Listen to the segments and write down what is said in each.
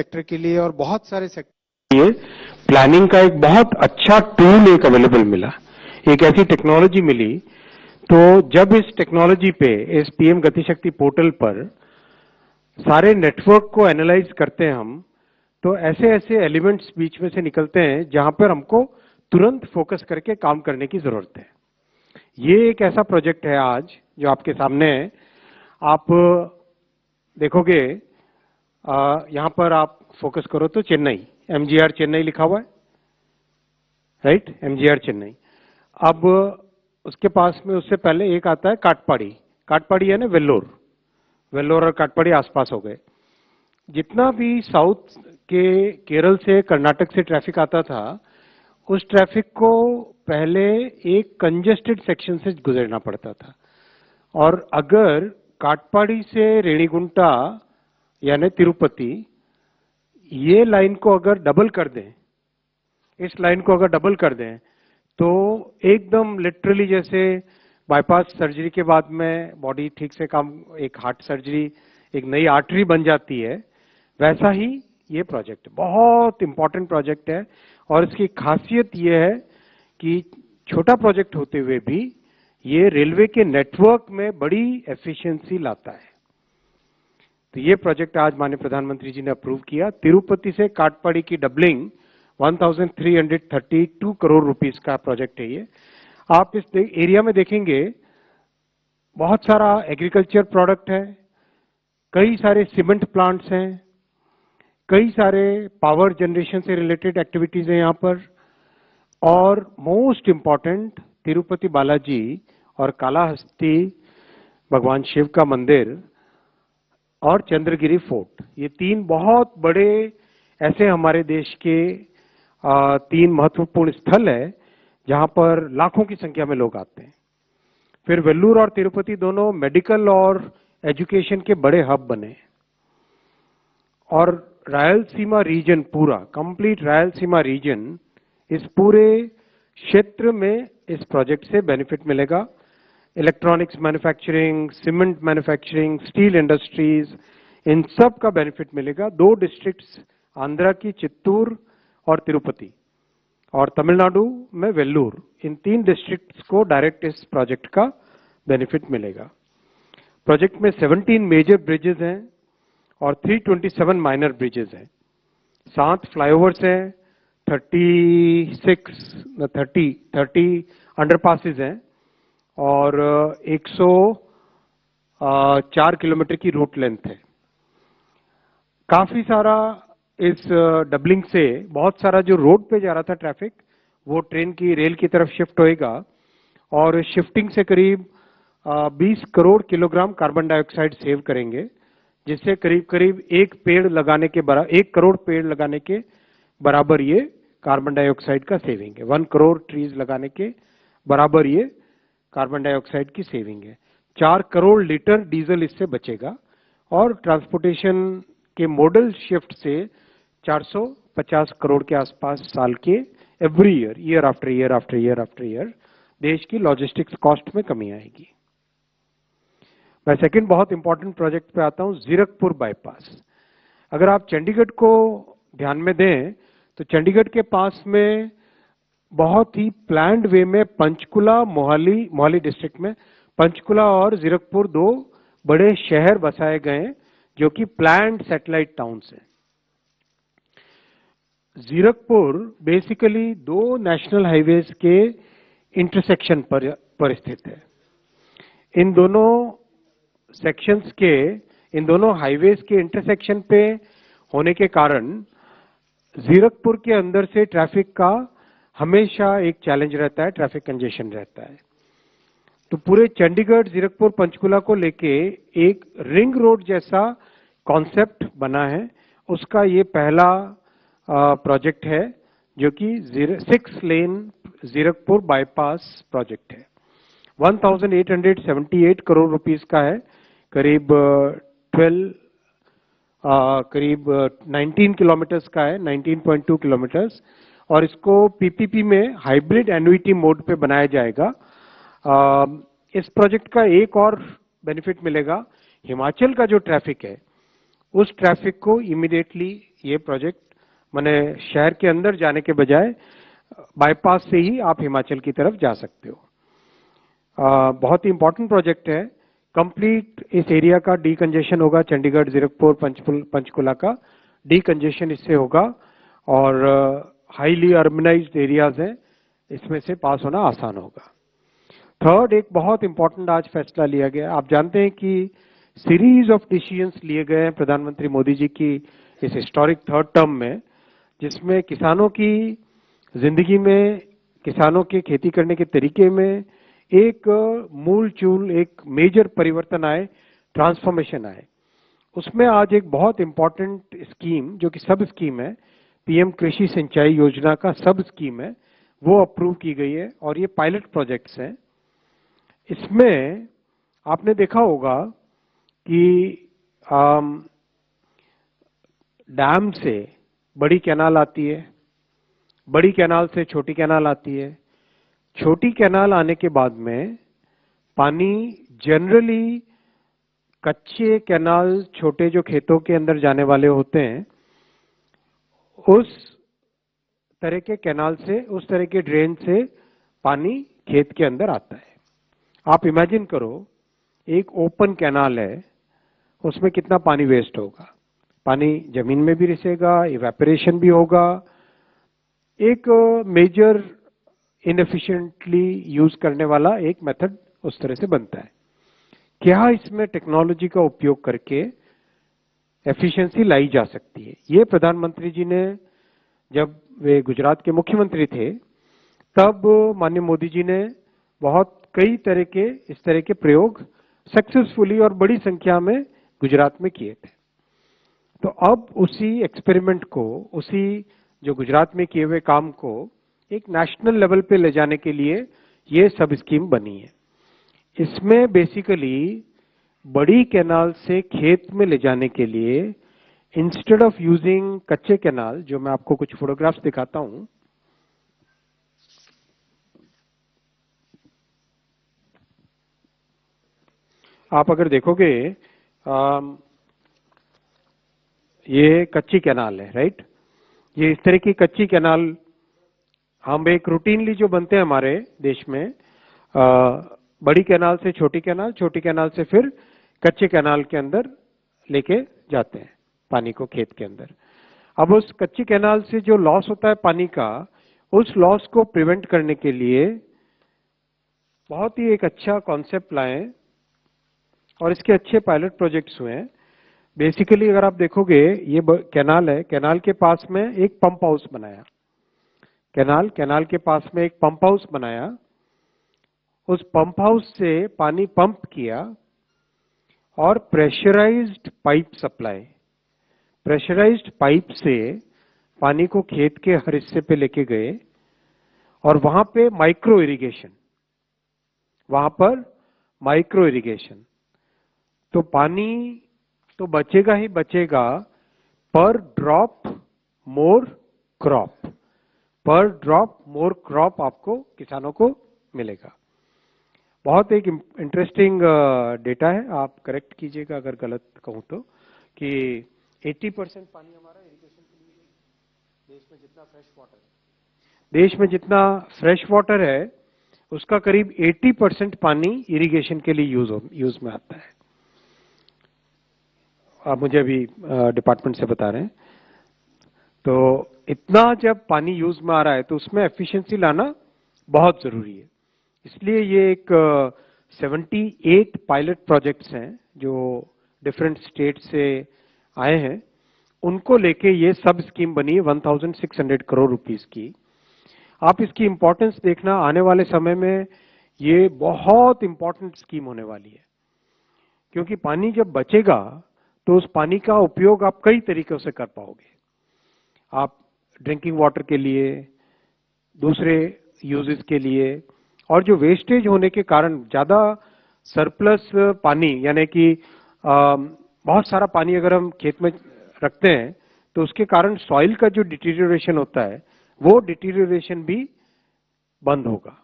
Sector के लिए और बहुत सारे सेक्टर ये प्लानिंग का एक बहुत अच्छा टूल एक अवेलेबल मिला, एक ऐसी टेक्नोलॉजी मिली। तो जब इस टेक्नोलॉजी पे, इस पीएम गति शक्ति पोर्टल पर सारे नेटवर्क को एनालाइज करते हैं हम, तो ऐसे ऐसे एलिमेंट्स बीच में से निकलते हैं जहां पर हमको तुरंत फोकस करके काम करने की जरूरत है। ये एक ऐसा प्रोजेक्ट है आज जो आपके सामने है। आप देखोगे यहां पर आप फोकस करो तो चेन्नई, एमजीआर चेन्नई लिखा हुआ है, राइट, एमजीआर चेन्नई। अब उसके पास में उससे पहले एक आता है काटपाड़ी। काटपाड़ी है ना वेल्लोर, वेल्लोर और काटपाड़ी आसपास हो गए। जितना भी साउथ के केरल से कर्नाटक से ट्रैफिक आता था, उस ट्रैफिक को पहले एक कंजेस्टेड सेक्शन से गुजरना पड़ता था। और अगर काटपाड़ी से रेणीगुंटा यानी तिरुपति, ये लाइन को अगर डबल कर दें, इस लाइन को अगर डबल कर दें, तो एकदम लिटरली जैसे बाईपास सर्जरी के बाद में बॉडी ठीक से काम, एक हार्ट सर्जरी, एक नई आर्टरी बन जाती है, वैसा ही ये प्रोजेक्ट बहुत इंपॉर्टेंट प्रोजेक्ट है। और इसकी खासियत ये है कि छोटा प्रोजेक्ट होते हुए भी ये रेलवे के नेटवर्क में बड़ी एफिशिएंसी लाता है। तो ये प्रोजेक्ट आज माननीय प्रधानमंत्री जी ने अप्रूव किया। तिरुपति से काटपाड़ी की डबलिंग 1332 करोड़ रुपीस का प्रोजेक्ट है ये। आप इस एरिया में देखेंगे बहुत सारा एग्रीकल्चर प्रोडक्ट है, कई सारे सीमेंट प्लांट्स हैं, कई सारे पावर जनरेशन से रिलेटेड एक्टिविटीज हैं यहाँ पर। और मोस्ट इंपॉर्टेंट, तिरुपति बालाजी और कालाहस्ती भगवान शिव का मंदिर और चंद्रगिरी फोर्ट, ये तीन बहुत बड़े ऐसे हमारे देश के तीन महत्वपूर्ण स्थल है जहां पर लाखों की संख्या में लोग आते हैं। फिर वेल्लूर और तिरुपति दोनों मेडिकल और एजुकेशन के बड़े हब बने। और रायलसीमा रीजन, पूरा कंप्लीट रायलसीमा रीजन, इस पूरे क्षेत्र में इस प्रोजेक्ट से बेनिफिट मिलेगा। Electronics manufacturing, cement manufacturing, steel industries, इन सब का बेनिफिट मिलेगा। दो डिस्ट्रिक्ट्स आंध्रा की चित्तूर और तिरुपति, और तमिलनाडु में वेल्लूर, इन तीन डिस्ट्रिक्ट्स को डायरेक्ट इस प्रोजेक्ट का बेनिफिट मिलेगा। प्रोजेक्ट में 17 मेजर ब्रिजेस हैं और 327 माइनर ब्रिजेस हैं। 7 फ्लाईओवर्स हैं, 30 अंडरपासेस हैं और 104 किलोमीटर की रूट लेंथ है। काफी सारा इस डबलिंग से बहुत सारा जो रोड पे जा रहा था ट्रैफिक, वो ट्रेन की, रेल की तरफ शिफ्ट होएगा। और शिफ्टिंग से करीब 20 crore kilogram carbon dioxide save करेंगे, जिससे करीब करीब 1 करोड़ पेड़ लगाने के बराबर ये कार्बन डाइऑक्साइड का सेविंग है। 1 करोड़ ट्रीज लगाने के बराबर ये कार्बन डाइऑक्साइड की सेविंग है। 4 करोड़ लीटर डीजल इससे बचेगा। और ट्रांसपोर्टेशन के मॉडल शिफ्ट से 450 करोड़ के आसपास साल के एवरी ईयर आफ्टर ईयर देश की लॉजिस्टिक्स कॉस्ट में कमी आएगी। मैं सेकंड बहुत इंपॉर्टेंट प्रोजेक्ट पे आता हूं, जीरकपुर बाईपास। अगर आप चंडीगढ़ को ध्यान में दें तो चंडीगढ़ के पास में बहुत ही प्लान्ड वे में पंचकुला, मोहाली डिस्ट्रिक्ट में पंचकुला और जीरकपुर दो बड़े शहर बसाए गए जो कि प्लान्ड सैटेलाइट टाउन्स हैं। जीरकपुर बेसिकली 2 नेशनल हाईवेज के इंटरसेक्शन पर स्थित है। इन दोनों सेक्शंस के, इन दोनों हाईवेज के इंटरसेक्शन पे होने के कारण जीरकपुर के अंदर से ट्रैफिक का हमेशा एक चैलेंज रहता है, ट्रैफिक कंजेशन रहता है। तो पूरे चंडीगढ़, जीरकपुर, पंचकुला को लेके एक रिंग रोड जैसा कॉन्सेप्ट बना है। उसका ये पहला प्रोजेक्ट है जो कि 6 लेन जीरकपुर बाईपास प्रोजेक्ट है। 1878 करोड़ रुपीस का है, करीब 19 किलोमीटर्स का है, 19.2 किलोमीटर्स। और इसको पीपीपी में हाइब्रिड एन्युइटी मोड पे बनाया जाएगा। इस प्रोजेक्ट का एक और बेनिफिट मिलेगा, हिमाचल का जो ट्रैफिक है उस ट्रैफिक को इमीडिएटली ये प्रोजेक्ट माने शहर के अंदर जाने के बजाय बाईपास से ही आप हिमाचल की तरफ जा सकते हो। बहुत ही इंपॉर्टेंट प्रोजेक्ट है। कंप्लीट इस एरिया का डीकंजेशन होगा, चंडीगढ़, जीरकपुर, पंचकुला का डीकंजेशन इससे होगा और हाईली अर्बनाइज्ड एरियाज हैं, इसमें से पास होना आसान होगा। थर्ड, एक बहुत इंपॉर्टेंट आज फैसला लिया गया। आप जानते हैं कि सीरीज ऑफ डिसीजंस लिए गए हैं प्रधानमंत्री मोदी जी की इस हिस्टोरिक थर्ड टर्म में, जिसमें किसानों की जिंदगी में, किसानों के खेती करने के तरीके में एक मूल चूल, एक मेजर परिवर्तन आए, ट्रांसफॉर्मेशन आए। उसमें आज एक बहुत इंपॉर्टेंट स्कीम, जो कि सब स्कीम है, पीएम कृषि सिंचाई योजना का सब स्कीम है, वो अप्रूव की गई है और ये पायलट प्रोजेक्ट्स हैं। इसमें आपने देखा होगा कि डैम से बड़ी कैनाल आती है, बड़ी कैनाल से छोटी कैनाल आती है, छोटी कैनाल आने के बाद में पानी जनरली कच्चे कैनाल, छोटे जो खेतों के अंदर जाने वाले होते हैं, उस तरह के कैनाल से, उस तरह के ड्रेन से पानी खेत के अंदर आता है। आप इमेजिन करो, एक ओपन कैनाल है, उसमें कितना पानी वेस्ट होगा। पानी जमीन में भी रिसेगा, इवेपोरेशन भी होगा, एक मेजर इनएफिशिएंटली यूज करने वाला एक मेथड उस तरह से बनता है। क्या इसमें टेक्नोलॉजी का उपयोग करके एफिशिएंसी लाई जा सकती है? ये प्रधानमंत्री जी ने, जब वे गुजरात के मुख्यमंत्री थे, तब माननीय मोदी जी ने बहुत कई तरह के इस तरह के प्रयोग सक्सेसफुली और बड़ी संख्या में गुजरात में किए थे। तो अब उसी एक्सपेरिमेंट को, उसी जो गुजरात में किए हुए काम को एक नेशनल लेवल पे ले जाने के लिए ये सब स्कीम बनी है। इसमें बेसिकली बड़ी कैनाल से खेत में ले जाने के लिए, इंस्टेड ऑफ यूजिंग कच्चे कैनाल, जो मैं आपको कुछ फोटोग्राफ्स दिखाता हूं, आप अगर देखोगे ये कच्ची कैनाल है, राइट? ये इस तरह की कच्ची कैनाल हम एक रूटीनली जो बनते हैं हमारे देश में, बड़ी कैनाल से छोटी कैनाल, छोटी कैनाल से फिर कच्चे कैनाल के अंदर लेके जाते हैं पानी को खेत के अंदर। अब उस कच्ची कैनाल से जो लॉस होता है पानी का, उस लॉस को प्रिवेंट करने के लिए बहुत ही एक अच्छा कॉन्सेप्ट लाए और इसके अच्छे पायलट प्रोजेक्ट्स हुए हैं। बेसिकली अगर आप देखोगे, ये कैनाल है, कैनाल के पास में एक पंप हाउस बनाया, कैनाल के पास में एक पंप हाउस बनाया, उस पंप हाउस से पानी पंप किया और pressurised pipe supply, pressurised pipe से पानी को खेत के हर हिस्से पे लेके गए और वहां पे माइक्रो इरिगेशन, वहां पर माइक्रो इरिगेशन, तो पानी तो बचेगा ही बचेगा, पर ड्रॉप मोर क्रॉप, पर ड्रॉप मोर क्रॉप आपको, किसानों को मिलेगा। बहुत एक इंटरेस्टिंग डेटा है, आप करेक्ट कीजिएगा अगर गलत कहूं तो, कि 80% पानी हमारा इरिगेशन के लिए, देश में जितना फ्रेश वाटर है, देश में जितना फ्रेश वाटर है उसका करीब 80% पानी इरिगेशन के लिए यूज में आता है। आप मुझे अभी डिपार्टमेंट से बता रहे हैं। तो इतना जब पानी यूज में आ रहा है तो उसमें एफिशिएंसी लाना बहुत जरूरी है। इसलिए ये एक 78 पायलट प्रोजेक्ट्स हैं जो डिफरेंट स्टेट से आए हैं, उनको लेके ये सब स्कीम बनी है 1600 करोड़ रुपीस की। आप इसकी इंपॉर्टेंस देखना, आने वाले समय में ये बहुत इंपॉर्टेंट स्कीम होने वाली है, क्योंकि पानी जब बचेगा तो उस पानी का उपयोग आप कई तरीकों से कर पाओगे। आप ड्रिंकिंग वाटर के लिए, दूसरे यूजेस के लिए, और जो वेस्टेज होने के कारण ज्यादा सरप्लस पानी, यानी कि बहुत सारा पानी अगर हम खेत में रखते हैं तो उसके कारण सॉइल का जो डिटीरियोरेशन होता है, वो डिटीरियोरेशन भी बंद होगा।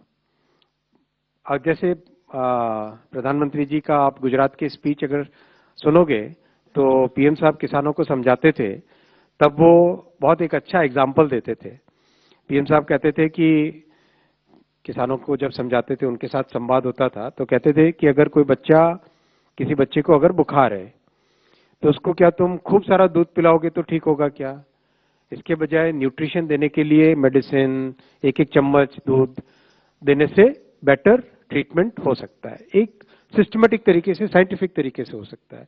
जैसे प्रधानमंत्री जी का आप गुजरात के स्पीच अगर सुनोगे तो पीएम साहब किसानों को समझाते थे, तब वो बहुत एक अच्छा एग्जाम्पल देते थे। पीएम साहब कहते थे कि किसानों को जब समझाते थे, उनके साथ संवाद होता था, तो कहते थे कि अगर कोई बच्चा, किसी बच्चे को अगर बुखार है, तो उसको क्या तुम खूब सारा दूध पिलाओगे तो ठीक होगा क्या? इसके बजाय न्यूट्रिशन देने के लिए मेडिसिन, एक एक चम्मच दूध देने से बेटर ट्रीटमेंट हो सकता है। एक सिस्टमेटिक तरीके से, साइंटिफिक तरीके से हो सकता है।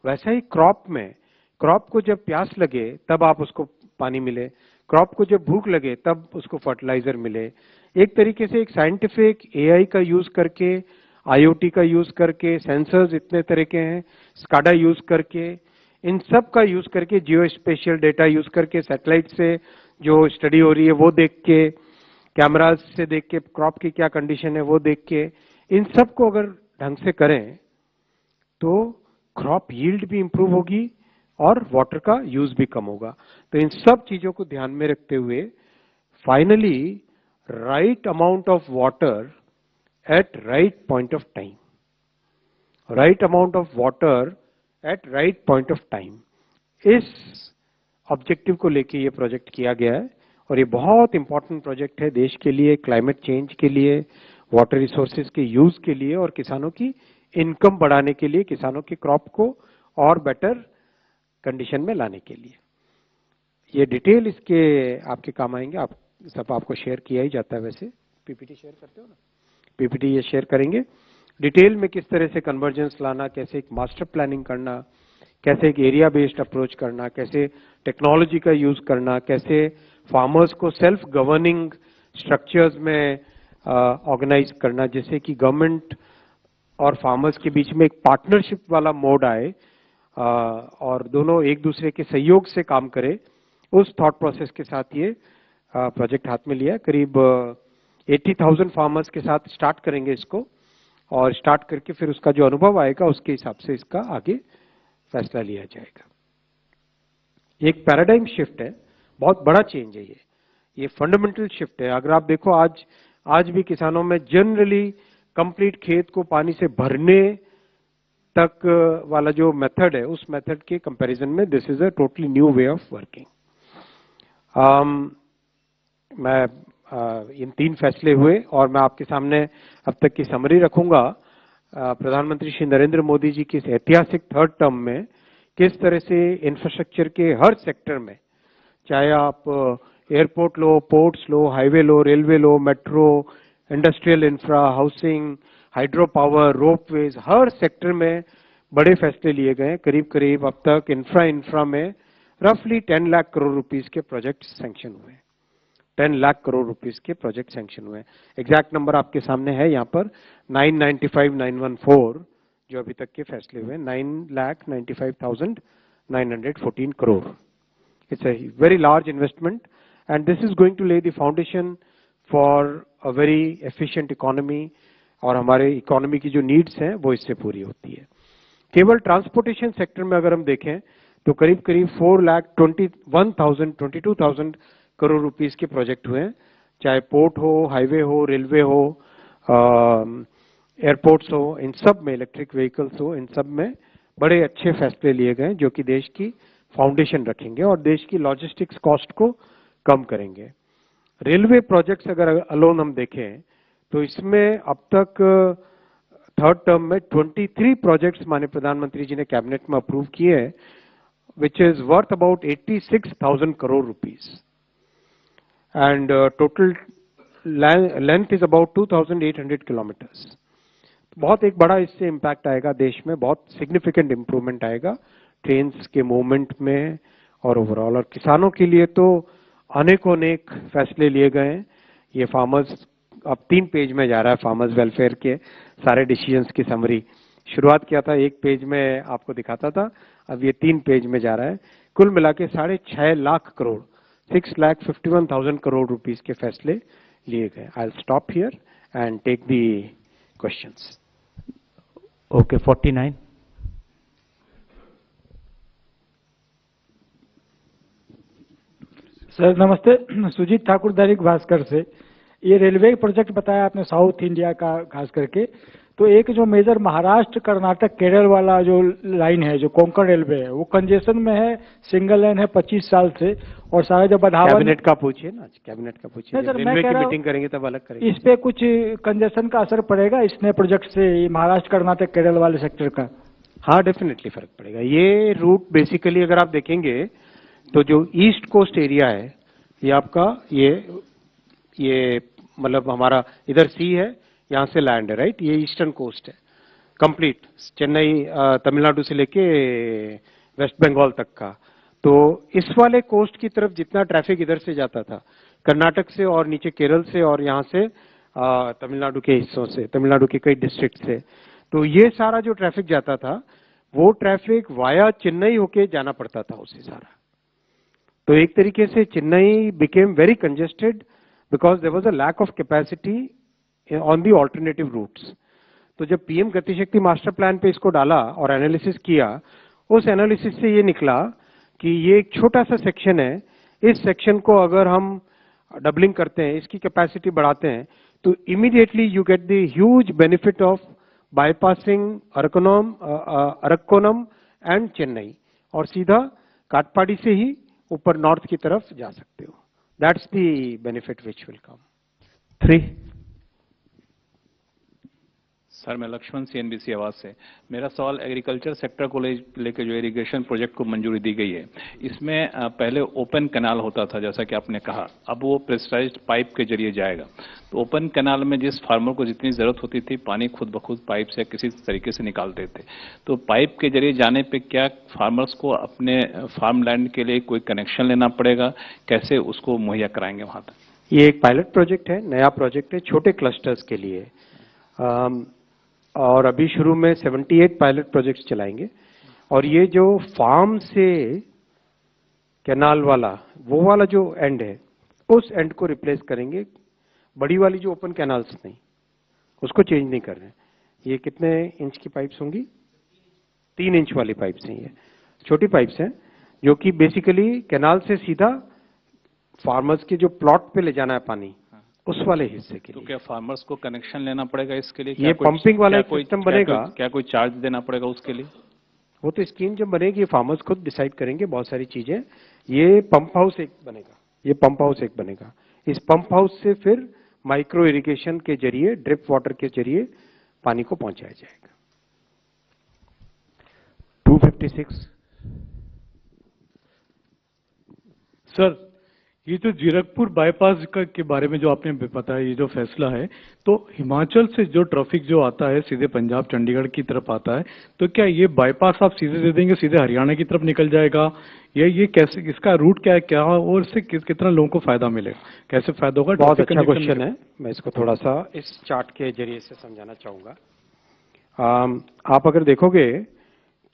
वैसा ही क्रॉप में, क्रॉप को जब प्यास लगे तब आप उसको पानी मिले, क्रॉप को जब भूख लगे तब उसको फर्टिलाइजर मिले। एक तरीके से एक साइंटिफिक एआई का यूज करके, आईओटी का यूज करके, सेंसर्स इतने तरह के हैं, स्काडा यूज करके, इन सब का यूज करके, जियो स्पेशियल डेटा यूज करके, सैटेलाइट से जो स्टडी हो रही है वो देख के, कैमराज से देख के क्रॉप की क्या कंडीशन है वो देख के, इन सब को अगर ढंग से करें तो क्रॉप यील्ड भी इंप्रूव होगी और वाटर का यूज भी कम होगा। तो इन सब चीजों को ध्यान में रखते हुए finally right amount of water at right point of time, right amount of water at right point of time, इस ऑब्जेक्टिव को लेके ये प्रोजेक्ट किया गया है। और ये बहुत इंपॉर्टेंट प्रोजेक्ट है देश के लिए, क्लाइमेट चेंज के लिए, वाटर रिसोर्सेज के यूज के लिए और किसानों की इनकम बढ़ाने के लिए, किसानों की क्रॉप को और बेटर कंडीशन में लाने के लिए। ये डिटेल इसके आपके काम आएंगे। आप सब आपको शेयर किया ही जाता है, वैसे पीपीटी शेयर करते हो ना, पीपीटी ये शेयर करेंगे डिटेल में, किस तरह से कन्वर्जेंस लाना, कैसे एक मास्टर प्लानिंग करना, कैसे एक एरिया बेस्ड अप्रोच करना, कैसे टेक्नोलॉजी का यूज करना, कैसे फार्मर्स को सेल्फ गवर्निंग स्ट्रक्चर्स में ऑर्गेनाइज करना, जिससे कि गवर्नमेंट और फार्मर्स के बीच में एक पार्टनरशिप वाला मोड आए और दोनों एक दूसरे के सहयोग से काम करे। उस थॉट प्रोसेस के साथ ये प्रोजेक्ट हाथ में लिया है। करीब 80,000 फार्मर्स के साथ स्टार्ट करेंगे इसको, और स्टार्ट करके फिर उसका जो अनुभव आएगा उसके हिसाब से इसका आगे फैसला लिया जाएगा। एक पैराडाइम शिफ्ट है, बहुत बड़ा चेंज है ये फंडामेंटल शिफ्ट है। अगर आप देखो आज भी किसानों में जनरली कंप्लीट खेत को पानी से भरने तक वाला जो मेथड है, उस मेथड के कंपैरिजन में this is a totally new way of working. मैं इन 3 फैसले हुए और मैं आपके सामने अब तक की समरी रखूंगा। प्रधानमंत्री श्री नरेंद्र मोदी जी की इस ऐतिहासिक 3rd टर्म में किस तरह से इंफ्रास्ट्रक्चर के हर सेक्टर में, चाहे आप एयरपोर्ट लो, पोर्ट्स लो, हाईवे लो, रेलवे लो, metro, industrial infra, housing, hydro power, ropeways, हर सेक्टर में बड़े फैसले लिए गए। करीब करीब अब तक इंफ्रा में रफली 10 लाख करोड़ रुपीस के प्रोजेक्ट सैंक्शन हुए, 10 लाख करोड़ रुपीस के प्रोजेक्ट सैंक्शन हुए। एग्जैक्ट नंबर आपके सामने है यहाँ पर 995,914 जो अभी तक के फैसले हुए, 9,95,914 crore. It's a very large investment and this is going to lay the foundation for a very efficient economy, और हमारे इकोनॉमी की जो नीड्स हैं वो इससे पूरी होती है। केवल ट्रांसपोर्टेशन सेक्टर में अगर हम देखें तो करीब करीब 4,22,000 करोड़ रुपीस के प्रोजेक्ट हुए हैं, चाहे पोर्ट हो, हाईवे हो, रेलवे हो, एयरपोर्ट्स हो, इन सब में इलेक्ट्रिक व्हीकल्स हो, इन सब में बड़े अच्छे फैसले लिए गए जो कि देश की फाउंडेशन रखेंगे और देश की लॉजिस्टिक्स कॉस्ट को कम करेंगे। रेलवे प्रोजेक्ट्स अगर अलोन हम देखें तो इसमें अब तक 3rd टर्म में 23 प्रोजेक्ट्स माननीय प्रधानमंत्री जी ने कैबिनेट में अप्रूव किए हैं, which is worth about 86,000 crore rupees and total length is about 2,800 kilometres. बहुत एक बड़ा इससे इम्पैक्ट आएगा देश में, बहुत सिग्निफिकेंट इंप्रूवमेंट आएगा ट्रेन्स के मूवमेंट में और ओवरऑल। और किसानों के लिए तो अनेक फैसले लिए गए हैं। ये फार्मर्स अब 3 पेज में जा रहा है, फार्मर्स वेलफेयर के सारे डिसीजंस की समरी। शुरुआत किया था 1 पेज में आपको दिखाता था, अब ये 3 पेज में जा रहा है। कुल मिला के 6.5 लाख करोड़, 6,51,000 करोड़ रुपीस के फैसले लिए गए। I will stop here and take the questions. Okay, 49। Sir नमस्ते, सुजीत ठाकुर दैनिक भास्कर से। ये रेलवे प्रोजेक्ट बताया आपने साउथ इंडिया का खास करके, तो एक जो मेजर महाराष्ट्र कर्नाटक केरल वाला जो लाइन है, जो कोंकण रेलवे है, वो कंजेशन में है, सिंगल लाइन है 25 साल से, और सारा जो बधावन कैबिनेट का पूछिए ना, कैबिनेट का पूछिए, नहीं सर, जब मैं रेलवे कह की रहा हूं, मीटिंग करेंगे तब अलग करेंगे। इस पे कुछ कंजेशन का असर पड़ेगा इस नए प्रोजेक्ट से, ये महाराष्ट्र कर्नाटक केरल वाले सेक्टर का? हाँ, डेफिनेटली फर्क पड़ेगा। ये रूट बेसिकली अगर आप देखेंगे तो जो ईस्ट कोस्ट एरिया है, ये आपका ये मतलब हमारा इधर सी है, यहाँ से लैंड है, राइट? ये ईस्टर्न कोस्ट है कंप्लीट, चेन्नई तमिलनाडु से लेके वेस्ट बंगाल तक का। तो इस वाले कोस्ट की तरफ जितना ट्रैफिक इधर से जाता था, कर्नाटक से और नीचे केरल से और यहाँ से तमिलनाडु के हिस्सों से, तमिलनाडु के कई डिस्ट्रिक्ट से, तो ये सारा जो ट्रैफिक जाता था वो ट्रैफिक वाया चेन्नई होके जाना पड़ता था उससे सारा। तो एक तरीके से Chennai became very congested because there was a lack of capacity on the alternative routes. तो जब पीएम गतिशक्ति मास्टर प्लान पे इसको डाला और एनालिसिस किया, उस एनालिसिस से ये निकला कि ये एक छोटा सा सेक्शन है, इस सेक्शन को अगर हम डबलिंग करते हैं, इसकी कैपेसिटी बढ़ाते हैं, तो immediately you get the huge benefit of bypassing Arakkonam and Chennai, और सीधा काटपाड़ी से ही ऊपर नॉर्थ की तरफ जा सकते हो। That's the benefit which will come. 3. Sir, मैं लक्ष्मण सीएनबीसी आवाज से। मेरा सवाल एग्रीकल्चर सेक्टर को लेकर जो इरिगेशन प्रोजेक्ट को मंजूरी दी गई है, इसमें पहले ओपन कैनाल होता था जैसा कि आपने कहा, अब वो प्रेशराइज्ड पाइप के जरिए जाएगा। तो ओपन कैनाल में जिस फार्मर को जितनी जरूरत होती थी, पानी खुद ब खुद पाइप से किसी तरीके से निकालते थे। तो पाइप के जरिए जाने पे क्या फार्मर्स को अपने फार्म लैंड के लिए कोई कनेक्शन लेना पड़ेगा? कैसे उसको मुहैया कराएंगे वहां तक? ये एक पायलट प्रोजेक्ट है, नया प्रोजेक्ट है छोटे क्लस्टर्स के लिए, और अभी शुरू में 78 पायलट प्रोजेक्ट्स चलाएंगे। और ये जो फार्म से कैनाल वाला, वो वाला जो एंड है, उस एंड को रिप्लेस करेंगे, बड़ी वाली जो ओपन कैनाल्स नहीं, उसको चेंज नहीं कर रहे हैं। ये कितने इंच की पाइप्स होंगी? 3 इंच वाली पाइप्स हैं, ये छोटी पाइप्स हैं जो कि बेसिकली कैनाल से सीधा फार्मर्स के जो प्लॉट पे ले जाना है पानी, उस वाले हिस्से के तो लिए। क्या फार्मर्स को कनेक्शन लेना पड़ेगा इसके लिए? ये पंपिंग वाला सिस्टम बनेगा। क्या कोई चार्ज देना पड़ेगा उसके लिए? वो तो स्कीम जब बनेगी फार्मर्स खुद डिसाइड करेंगे बहुत सारी चीजें। ये पंप हाउस एक बनेगा, ये पंप हाउस एक बनेगा। इस पंप हाउस से फिर माइक्रो इरिगेशन के जरिए, ड्रिप वाटर के जरिए पानी को पहुंचाया जाएगा। 256. सर, ये जो जीरकपुर बाईपास के बारे में जो आपने बताया, ये जो फैसला है, तो हिमाचल से जो ट्रैफिक जो आता है सीधे पंजाब चंडीगढ़ की तरफ आता है, तो क्या ये बाईपास आप सीधे दे देंगे, सीधे हरियाणा की तरफ निकल जाएगा? ये कैसे, इसका रूट क्या है, क्या, और इससे कितना लोगों को फायदा मिलेगा, कैसे फायदा होगा? बहुत अच्छा क्वेश्चन है, मैं इसको थोड़ा सा इस चार्ट के जरिए से समझाना चाहूंगा। आप अगर देखोगे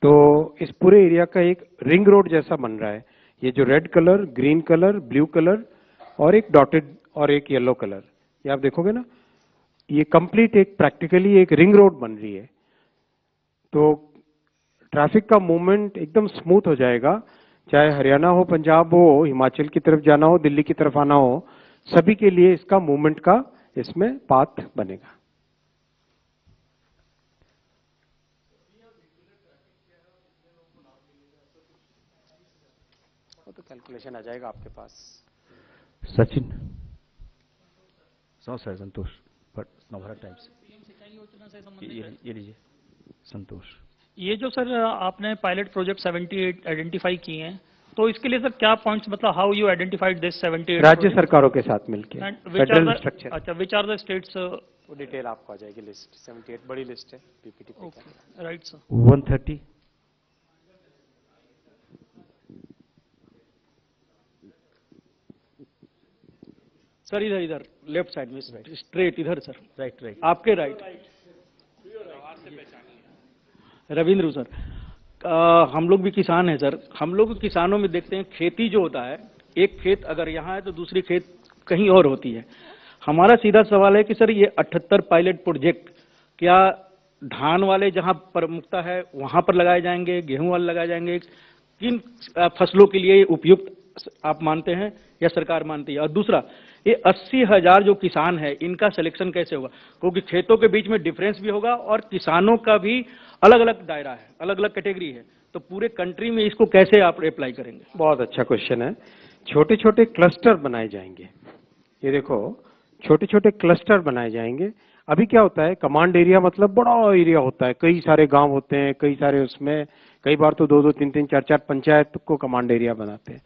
तो इस पूरे एरिया का एक रिंग रोड जैसा बन रहा है। ये जो red colour, green colour, blue colour और एक डॉटेड और एक येलो कलर, ये आप देखोगे ना, ये कंप्लीट एक प्रैक्टिकली एक रिंग रोड बन रही है। तो ट्रैफिक का मूवमेंट एकदम स्मूथ हो जाएगा, चाहे हरियाणा हो, पंजाब हो, हिमाचल की तरफ जाना हो, दिल्ली की तरफ आना हो, सभी के लिए इसका मूवमेंट का इसमें पाथ बनेगा। तो कैलकुलेशन आ जाएगा आपके पास। Sachin. No, sir, Santosh, but Navara Times. ये लीजिए संतोष। ये जो सर आपने पायलट प्रोजेक्ट 78 आइडेंटिफाई किए हैं, तो इसके लिए सर क्या पॉइंट्स, मतलब हाउ यू आइडेंटिफाइड दिस 78? राज्य सरकारों के साथ मिलकर फेडरल स्ट्रक्चर। अच्छा, विच आर द स्टेट्स? वो डिटेल आपको आ जाएगी, लिस्ट 78 बड़ी लिस्ट है पीपीटी पे। Right sir. 130. सर इधर लेफ्ट साइड में स्ट्रेट इधर सर, राइट आपके राइट। रविंद्र सर, हम लोग भी किसान हैं सर। हम लोग किसानों में देखते हैं खेती जो होता है, एक खेत अगर यहाँ है तो दूसरी खेत कहीं और होती है। हमारा सीधा सवाल है कि सर ये 78 पायलट प्रोजेक्ट क्या धान वाले जहाँ प्रमुखता है वहां पर लगाए जाएंगे, गेहूं वाले लगाए जाएंगे, किन फसलों के लिए उपयुक्त आप मानते हैं या सरकार मानती है? और दूसरा, ये 80,000 जो किसान है, इनका सिलेक्शन कैसे होगा? क्योंकि खेतों के बीच में डिफरेंस भी होगा और किसानों का भी अलग अलग दायरा है, अलग अलग कैटेगरी है, तो पूरे कंट्री में इसको कैसे आप अप्लाई करेंगे? बहुत अच्छा क्वेश्चन है। छोटे छोटे क्लस्टर बनाए जाएंगे। ये देखो, छोटे छोटे क्लस्टर बनाए जाएंगे। अभी क्या होता है, कमांड एरिया मतलब बड़ा एरिया होता है, कई सारे गांव होते हैं, कई सारे उसमें कई बार तो 2-2, 3-3, 4-4 पंचायत को कमांड एरिया बनाते हैं।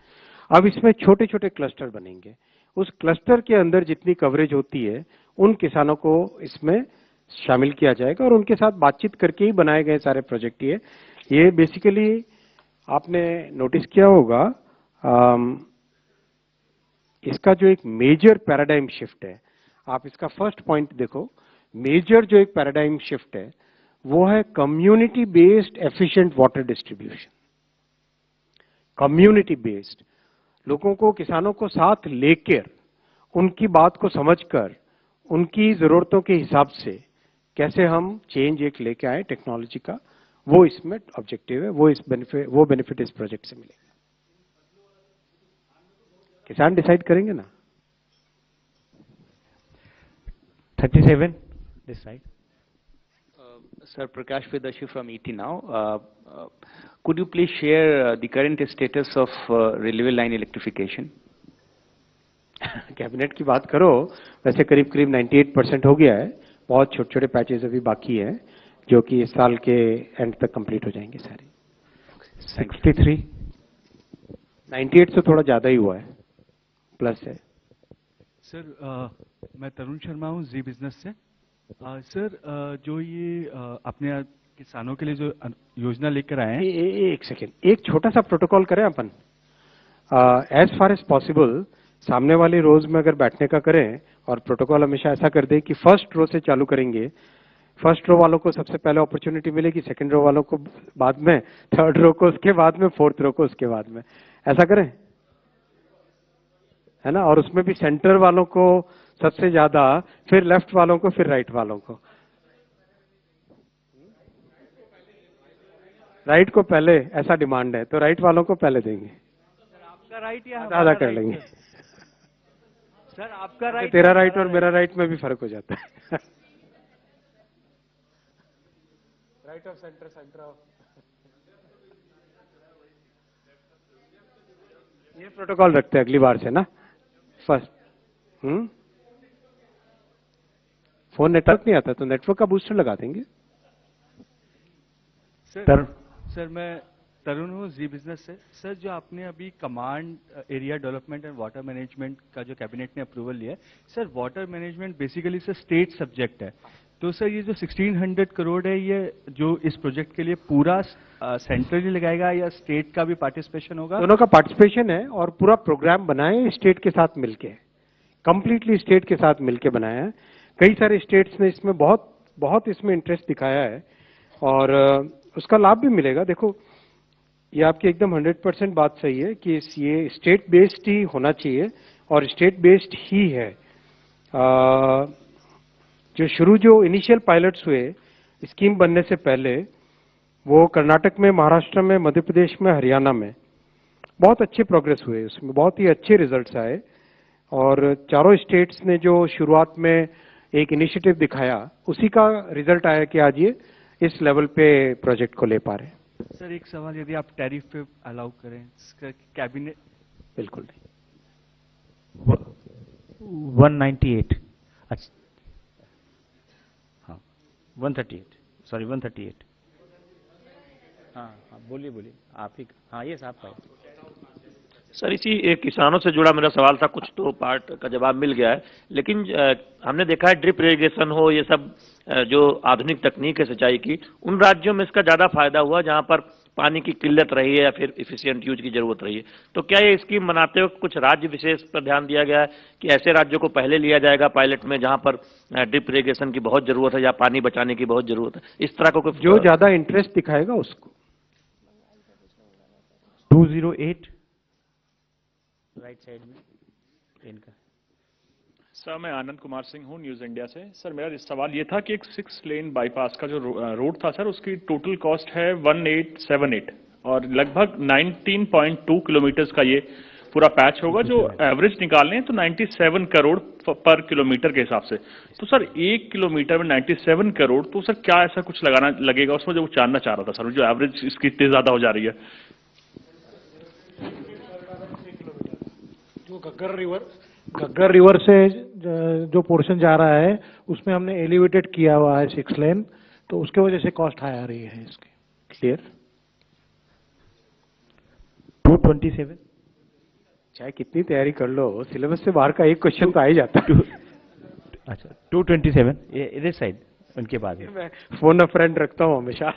अब इसमें छोटे छोटे क्लस्टर बनेंगे। उस क्लस्टर के अंदर जितनी कवरेज होती है उन किसानों को इसमें शामिल किया जाएगा और उनके साथ बातचीत करके ही बनाए गए सारे प्रोजेक्ट। ये बेसिकली आपने नोटिस किया होगा, इसका जो एक मेजर पैराडाइम शिफ्ट है, आप इसका फर्स्ट पॉइंट देखो, मेजर जो एक पैराडाइम शिफ्ट है वो है community based efficient water distribution. Community based, लोगों को, किसानों को साथ लेकर, उनकी बात को समझकर, उनकी जरूरतों के हिसाब से कैसे हम चेंज एक लेके आए टेक्नोलॉजी का, वो इसमें ऑब्जेक्टिव है। वो बेनिफिट इस प्रोजेक्ट से मिलेगा। किसान डिसाइड करेंगे ना। 37 this side. Sir, Prakash Vedashi from ET now. Could you please share the current status of railway line electrification? Cabinet की बात करो, वैसे करीब करीब 98% हो गया है। बहुत छोटे छोटे पैचेस अभी बाकी है जो कि इस साल के एंड तक कंप्लीट हो जाएंगे सारे। 63, 98 से थोड़ा ज्यादा ही हुआ है, प्लस है। सर मैं तरुण शर्मा हूँ जी बिजनेस से। सर जो ये अपने किसानों के लिए जो योजना लेकर आए हैं, एक सेकेंड, एक छोटा सा प्रोटोकॉल करें अपन। एज फार एज पॉसिबल सामने वाली रोज में अगर बैठने का करें, और प्रोटोकॉल हमेशा ऐसा कर दे कि फर्स्ट रो से चालू करेंगे। फर्स्ट रो वालों को सबसे पहले अपॉर्चुनिटी मिलेगी, सेकंड रो वालों को बाद में, थर्ड रो को उसके बाद में, फोर्थ रो को उसके बाद में। ऐसा करें, है ना? और उसमें भी सेंटर वालों को सबसे ज्यादा, फिर लेफ्ट वालों को, फिर राइट वालों को। राइट को पहले, ऐसा डिमांड है, तो राइट वालों को पहले देंगे। आपका राइट या ज्यादा कर लेंगे। सर आपका राइट, तेरा राइट और मेरा राइट में भी फर्क हो जाता है। Right of centre, centre of, ये प्रोटोकॉल रखते हैं अगली बार से ना। फर्स्ट फोन नेटवर्क नहीं आता तो नेटवर्क का बूस्टर लगा देंगे। सर मैं तरुण हूँ जी बिजनेस से। सर जो आपने अभी command area development and water management का जो कैबिनेट ने अप्रूवल लिया है, sir water management basically sir state subject है, तो सर ये जो 1600 करोड़ है, ये जो इस प्रोजेक्ट के लिए पूरा सेंट्रली लगाएगा या स्टेट का भी पार्टिसिपेशन होगा? दोनों का पार्टिसिपेशन है और पूरा प्रोग्राम बनाए स्टेट के साथ मिलके, कंप्लीटली स्टेट के साथ मिलके बनाया है। कई सारे स्टेट्स ने इसमें बहुत इसमें इंटरेस्ट दिखाया है और उसका लाभ भी मिलेगा। देखो, ये आपकी एकदम 100% बात सही है कि ये स्टेट बेस्ड ही होना चाहिए और स्टेट बेस्ड ही है। जो इनिशियल पायलट्स हुए स्कीम बनने से पहले, वो कर्नाटक में, महाराष्ट्र में, मध्य प्रदेश में, हरियाणा में बहुत अच्छे प्रोग्रेस हुए, उसमें बहुत ही अच्छे रिजल्ट्स आए और चारों स्टेट्स ने जो शुरुआत में एक इनिशिएटिव दिखाया, उसी का रिजल्ट आया कि आज ये इस लेवल पे प्रोजेक्ट को ले पा रहे हैं। सर एक सवाल, यदि आप टैरिफ पे अलाउ करें, कैबिनेट? बिल्कुल नहीं। 198, अच्छा, हाँ 138, सॉरी 138। हाँ बोलिए आप ही। हाँ ये साहब का। सर इसी किसानों से जुड़ा मेरा सवाल था, कुछ तो पार्ट का जवाब मिल गया है, लेकिन हमने देखा है ड्रिप इरिगेशन हो, ये सब जो आधुनिक तकनीक है सिंचाई की, उन राज्यों में इसका ज्यादा फायदा हुआ जहां पर पानी की किल्लत रही है या फिर इफिशिएंट यूज की जरूरत रही है। तो क्या ये स्कीम बनाते वक्त कुछ राज्य विशेष पर ध्यान दिया गया है कि ऐसे राज्यों को पहले लिया जाएगा पायलट में जहां पर ड्रिप इरिगेशन की बहुत जरूरत है या पानी बचाने की बहुत जरूरत है? इस तरह को जो ज्यादा इंटरेस्ट दिखाएगा उसको। 208 राइट साइड में इनका। सर मैं आनंद कुमार सिंह हूँ न्यूज इंडिया से। सर मेरा सवाल ये था कि एक 6 लेन बाईपास का जो रोड था सर, उसकी टोटल कॉस्ट है 1878 और लगभग 19.2 किलोमीटर का ये पूरा पैच होगा, जो एवरेज निकालने हैं तो 97 करोड़ पर किलोमीटर के हिसाब से। तो सर 1 किलोमीटर में 97 करोड़, तो सर क्या ऐसा कुछ लगाना लगेगा उसमें, जो जानना चाह रहा था सर, जो एवरेज इसकी इतनी ज्यादा हो जा रही है। जो घग्गर रिवर से जो पोर्शन जा रहा है उसमें हमने एलिवेटेड किया हुआ है 6 लेन, तो उसके वजह से कॉस्ट हाई आ रही है इसकी। क्लियर। 227 चाहे कितनी तैयारी कर लो, सिलेबस से बाहर का एक क्वेश्चन तो आ ही जाता है। अच्छा 227 ये इधर साइड उनके बाद है। मैं फोन अ फ्रेंड रखता हूँ हमेशा।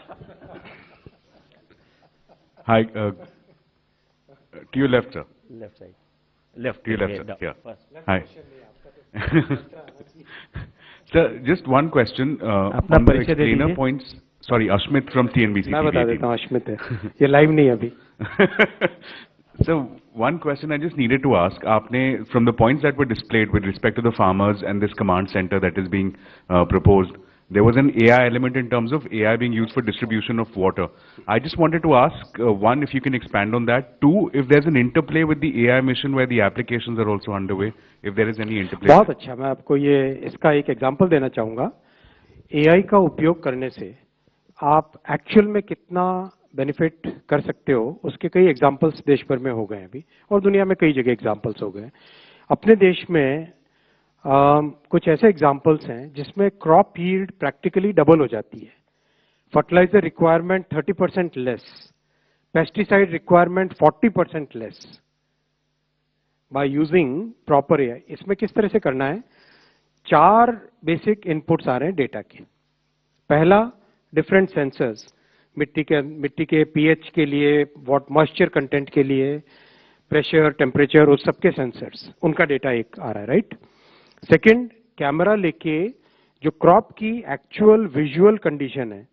Hi, to your left, sir. Left side, left To your left, sir. Yeah. Hi. Sir, just one question अपना on the परिचय दे explainer दीजिए। points. Sorry, Ashmit from TNBC. मैं बता देता हूँ, अश्मित है, ये लाइव नहीं है अभी। So one question I just needed to ask, आपने from the points that were displayed with respect to the farmers and this command center that is being proposed, there was an AI element in terms of AI being used for distribution of water. I just wanted to ask, one, if you can expand on that. Two, if there's an interplay with the AI mission where the applications are also underway, if there is any interplay. बहुत अच्छा, मैं आपको ये इसका एक example देना चाहूँगा। AI का उपयोग करने से आप एक्चुअल में कितना बेनिफिट कर सकते हो, उसके कई एग्जांपल्स देश भर में हो गए हैं अभी, और दुनिया में कई जगह एग्जांपल्स हो गए। अपने देश में कुछ ऐसे एग्जांपल्स हैं जिसमें क्रॉप यील्ड प्रैक्टिकली डबल हो जाती है, fertiliser requirement 30% less, pesticide requirement 40% less by using proper AI. इसमें किस तरह से करना है, 4 बेसिक इनपुट्स आ रहे हैं डेटा के। पहला, डिफरेंट सेंसर्स, मिट्टी के पीएच के लिए, वाट मॉइस्चर कंटेंट के लिए, प्रेशर, टेम्परेचर, उस सबके सेंसर्स, उनका डेटा एक आ रहा है, राइट। सेकंड, कैमरा लेके जो क्रॉप की एक्चुअल विजुअल कंडीशन है,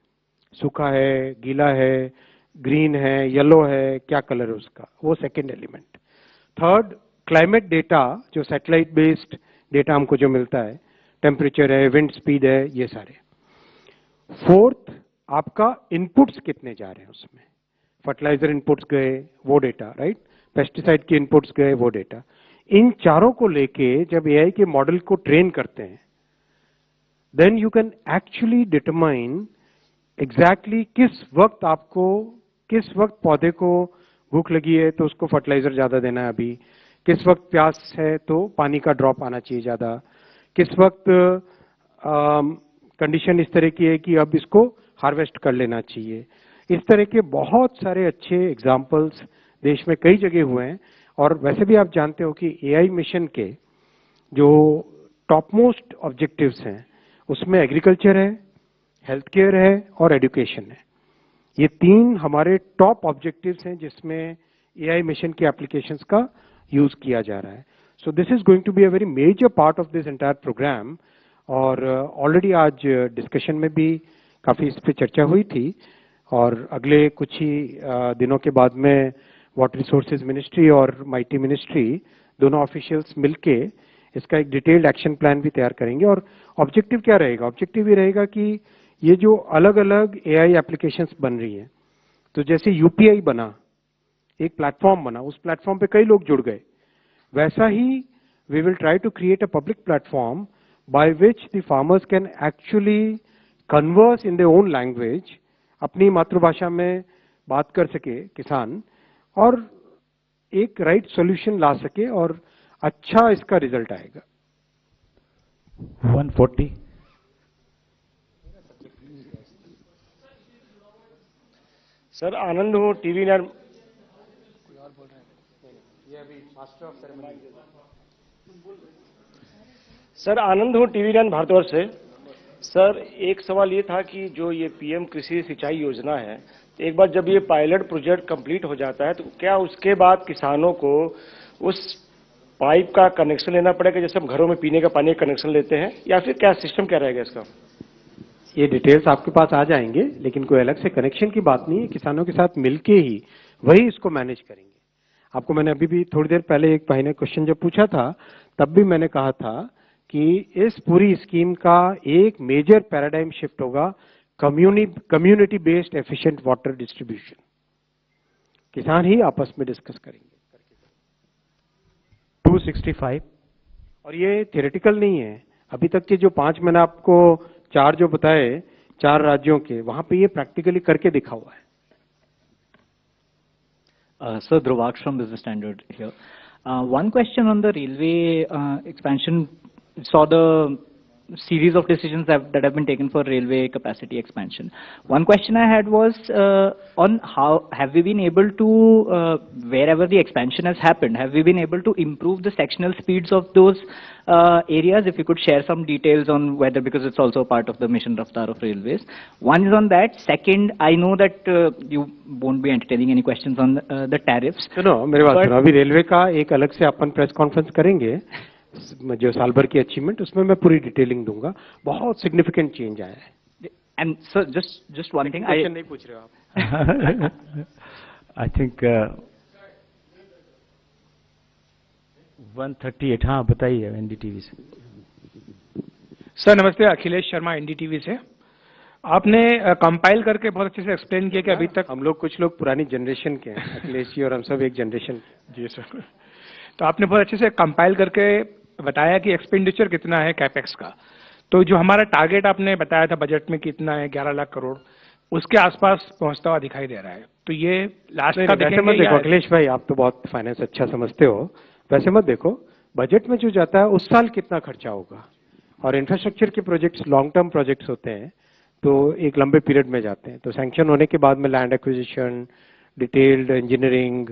सूखा है, गीला है, ग्रीन है, येलो है, क्या कलर है उसका, वो second element. Third, climate data, जो सैटेलाइट बेस्ड डेटा हमको जो मिलता है, टेम्परेचर है, विंड स्पीड है, ये सारे। फोर्थ, आपका इनपुट्स कितने जा रहे हैं उसमें, फर्टिलाइजर इनपुट्स गए वो डेटा, राइट, पेस्टिसाइड के इनपुट्स गए वो डेटा। इन चारों को लेके जब एआई के मॉडल को ट्रेन करते हैं, then you can actually determine exactly किस वक्त पौधे को भूख लगी है तो उसको फर्टिलाइजर ज्यादा देना है अभी, किस वक्त प्यास है तो पानी का ड्रॉप आना चाहिए ज्यादा, किस वक्त कंडीशन इस तरह की है कि अब इसको हार्वेस्ट कर लेना चाहिए। इस तरह के बहुत सारे अच्छे एग्जाम्पल्स देश में कई जगह हुए हैं। और वैसे भी आप जानते हो कि एआई मिशन के जो टॉप मोस्ट ऑब्जेक्टिव्स हैं उसमें एग्रीकल्चर है, हेल्थ केयर है और एजुकेशन है। ये 3 हमारे टॉप ऑब्जेक्टिव्स हैं जिसमें एआई मिशन की एप्लीकेशंस का यूज किया जा रहा है। So this is going to be a very major part of this entire programme. और ऑलरेडी आज डिस्कशन में भी काफी इस पे चर्चा हुई थी, और अगले कुछ ही दिनों के बाद में वाटर रिसोर्सेज मिनिस्ट्री और माइटी मिनिस्ट्री दोनों ऑफिशियल्स मिलके इसका एक डिटेल्ड एक्शन प्लान भी तैयार करेंगे। और ऑब्जेक्टिव क्या रहेगा, ऑब्जेक्टिव ये रहेगा कि ये जो अलग अलग एआई एप्लीकेशंस बन रही हैं, तो जैसे यूपीआई बना, एक प्लेटफॉर्म बना, उस प्लेटफॉर्म पे कई लोग जुड़ गए, वैसा ही we will try to create a public platform by which the farmers can actually converse in their own language, अपनी मातृभाषा में बात कर सके किसान, और एक राइट सॉल्यूशन ला सके और अच्छा इसका रिजल्ट आएगा। 140 सर, आनंद हूँ टीवी 9। सर, आनंद हूँ टीवी 9 भारतवर्ष से। सर, एक सवाल ये था कि जो ये पीएम कृषि सिंचाई योजना है, तो एक बार जब ये पायलट प्रोजेक्ट कंप्लीट हो जाता है तो क्या उसके बाद किसानों को उस पाइप का कनेक्शन लेना पड़ेगा जैसे हम घरों में पीने का पानी का कनेक्शन लेते हैं, या फिर क्या सिस्टम क्या रहेगा इसका? ये डिटेल्स आपके पास आ जाएंगे, लेकिन कोई अलग से कनेक्शन की बात नहीं है, किसानों के साथ मिलके ही वही इसको मैनेज करेंगे। आपको मैंने अभी भी थोड़ी देर पहले एक भाई ने क्वेश्चन जब पूछा था, तब भी मैंने कहा था कि इस पूरी स्कीम का एक मेजर पैराडाइम शिफ्ट होगा community based efficient water distribution. किसान ही आपस में डिस्कस करेंगे। 265 और ये थियोरेटिकल नहीं है। अभी तक के जो 5 मैंने आपको 4 जो बताए 4 राज्यों के, वहां पे ये प्रैक्टिकली करके दिखा हुआ है। Sir, Dhruvaksha from Business Standard here. One question on the railway expansion. Saw the series of decisions that have been taken for railway capacity expansion. One question I had was on how have we been able to, wherever the expansion has happened, have we been able to improve the sectional speeds of those areas? If you could share some details on whether, because it's also a part of the mission Raftar of railways. One is on that. Second, I know that you won't be entertaining any questions on the tariffs. सुनो मेरी बात सुनो, अभी railway का एक अलग से अपन press conference करेंगे जो साल भर की अचीवमेंट, उसमें मैं पूरी डिटेलिंग दूंगा। बहुत सिग्निफिकेंट चेंज आया है। And sir, just one thing. Question नहीं पूछ रहे हो आप? I think 138। हाँ बताइए एनडीटीवी से। सर नमस्ते, अखिलेश शर्मा एनडीटीवी से। आपने कंपाइल करके बहुत अच्छे से एक्सप्लेन किया कि अभी तक हम लोग कुछ लोग पुरानी जनरेशन के हैं, अखिलेश जी और हम सब एक जनरेशन। जी सर, तो आपने बहुत अच्छे से कंपाइल करके बताया कि एक्सपेंडिचर कितना है कैपेक्स का। तो जो हमारा टारगेट आपने बताया था बजट में कितना है 11 लाख करोड़, उसके आसपास पहुंचता हुआ दिखाई दे रहा है। तो ये लास्ट का वैसे मत देखो अखिलेश भाई, आप तो बहुत फाइनेंस अच्छा समझते हो, वैसे मत देखो बजट में जो जाता है उस साल कितना खर्चा होगा। और इंफ्रास्ट्रक्चर के प्रोजेक्ट्स लॉन्ग टर्म प्रोजेक्ट्स होते हैं, तो एक लंबे पीरियड में जाते हैं। तो सैंक्शन होने के बाद में लैंड एक्विजिशन, डिटेल्ड इंजीनियरिंग,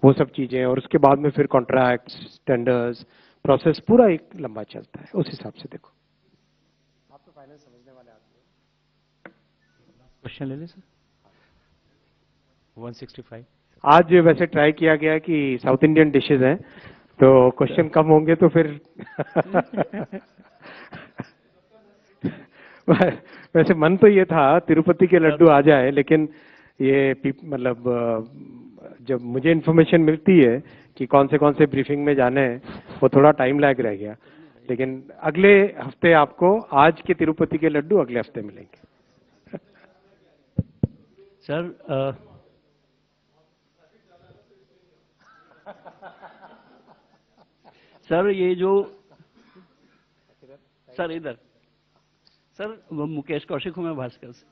वो सब चीजें, और उसके बाद में फिर कॉन्ट्रैक्ट्स, टेंडर्स, प्रोसेस पूरा एक लंबा चलता है। उस हिसाब से देखो। आप तो फाइनेंस समझने वाले आदमी हो। क्वेश्चन ले ले सर। 165। आज वैसे ट्राई किया गया कि साउथ इंडियन डिशेज हैं, तो क्वेश्चन कम होंगे तो फिर वैसे मन तो ये था तिरुपति के लड्डू आ जाए, लेकिन ये मतलब जब मुझे इन्फॉर्मेशन मिलती है कि कौन से ब्रीफिंग में जाने हैं, वो थोड़ा टाइम लैग रह गया। लेकिन अगले हफ्ते आपको आज के तिरुपति के लड्डू अगले हफ्ते मिलेंगे। सर सर ये जो सर इधर सर वो मुकेश कौशिक हूँ मैं भास्कर से।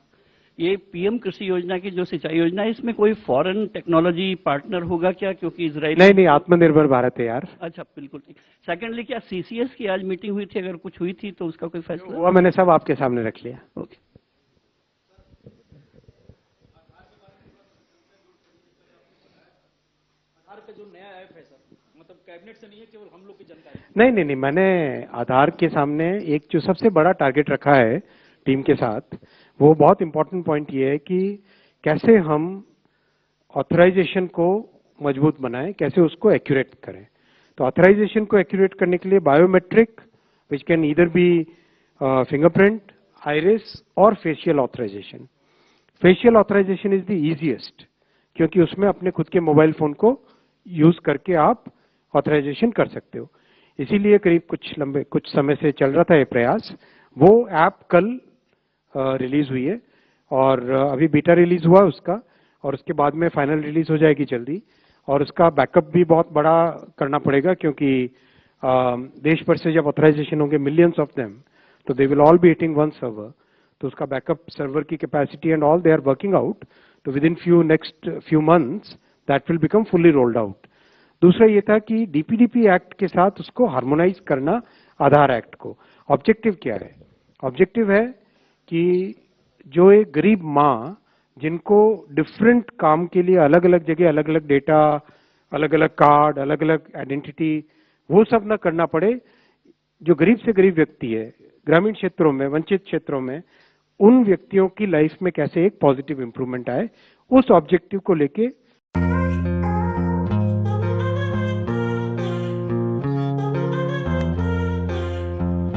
ये पीएम कृषि योजना की जो सिंचाई योजना है, इसमें कोई फॉरेन टेक्नोलॉजी पार्टनर होगा क्या? क्योंकि इजराइल नहीं, आत्मनिर्भर भारत है यार। अच्छा बिल्कुल ठीक। सेकेंडली, क्या सीसीएस की आज मीटिंग हुई थी? अगर कुछ हुई थी तो उसका कोई फैसला हुआ? मैंने सब आपके सामने रख लिया। ओके। जो नया ऐप है सर, मतलब कैबिनेट से नहीं है, केवल हम लोग की जानकारी? नहीं, मैंने आधार के सामने एक जो सबसे बड़ा टारगेट रखा है टीम के साथ, वो बहुत इंपॉर्टेंट पॉइंट ये है कि कैसे हम ऑथराइजेशन को मजबूत बनाएं, कैसे उसको एक्यूरेट करें। तो ऑथराइजेशन को एक्यूरेट करने के लिए biometric, which can either be fingerprint, iris और facial authorization. Facial authorization is the easiest, क्योंकि उसमें अपने खुद के मोबाइल फोन को यूज करके आप ऑथराइजेशन कर सकते हो। इसीलिए करीब कुछ समय से चल रहा था ये प्रयास। वो ऐप कल रिलीज हुई है और अभी बीटा रिलीज हुआ उसका, और उसके बाद में फाइनल रिलीज हो जाएगी जल्दी। और उसका बैकअप भी बहुत बड़ा करना पड़ेगा, क्योंकि देश भर से जब ऑथराइजेशन होंगे मिलियंस ऑफ देम, तो they will all be hitting one server. तो उसका बैकअप सर्वर की capacity and all they are working out. तो within next few months that will become fully rolled out. दूसरा ये था कि डीपीडीपी एक्ट के साथ उसको हार्मोनाइज करना, आधार एक्ट को। ऑब्जेक्टिव क्या है? ऑब्जेक्टिव है कि जो एक गरीब माँ जिनको डिफरेंट काम के लिए अलग अलग जगह अलग अलग डेटा, अलग अलग कार्ड, अलग अलग आइडेंटिटी, वो सब ना करना पड़े। जो गरीब से गरीब व्यक्ति है ग्रामीण क्षेत्रों में, वंचित क्षेत्रों में, उन व्यक्तियों की लाइफ में कैसे एक पॉजिटिव इंप्रूवमेंट आए, उस ऑब्जेक्टिव को लेके